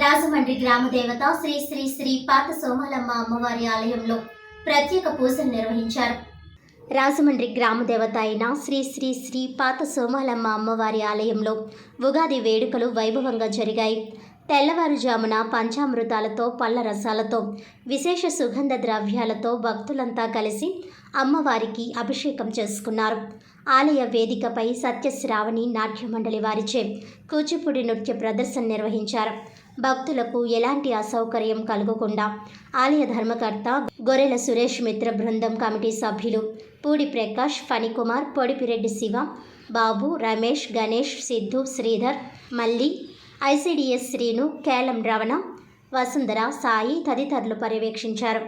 రాజమండ్రి గ్రామ దేవత శ్రీ శ్రీ శ్రీ పాత సోమాలమ్మ అమ్మవారి ఆలయంలో ప్రత్యేక పూజలు నిర్వహించారు. రాజమండ్రి గ్రామ దేవత అయిన శ్రీ శ్రీ శ్రీ పాత సోమాలమ్మ అమ్మవారి ఆలయంలో ఉగాది వేడుకలు వైభవంగా జరిగాయి. తెల్లవారుజామున పంచామృతాలతో పళ్ళ రసాలతో విశేష సుగంధ ద్రవ్యాలతో భక్తులంతా కలిసి అమ్మవారికి అభిషేకం చేసుకున్నారు. ఆలయ వేదికపై సత్యశ్రావణి నాట్య మండలి వారిచే కూచిపూడి నృత్య ప్రదర్శన నిర్వహించారు. భక్తులకు ఎలాంటి అసౌకర్యం కలగకుండా ఆలయ ధర్మకర్త గొర్రెల సురేష్ మిత్ర బృందం కమిటీ సభ్యులు పూడి ప్రకాష్, ఫణికుమార్, పొడిపిరెడ్డి శివ, బాబు, రమేష్, గణేష్, సిద్ధు, శ్రీధర్, మల్లి, ఐసిడిఎస్ శ్రీను, కేలం రవణ, వసుంధర, సాయి తదితరులు పర్యవేక్షించారు.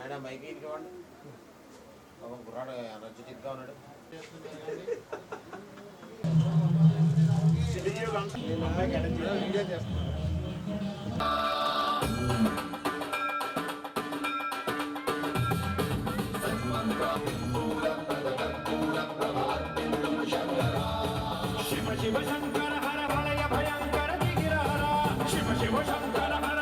ఆయన మైకి ఇవ్వండి. ఒక గుర్రాడు ఎనర్జెటిక్గా ఉన్నాడు. వీడియో చేస్తున్నాడు. శివ శివ శంకర హర భలయ భయంకర దిగిరహర శివ శివ శంకర హర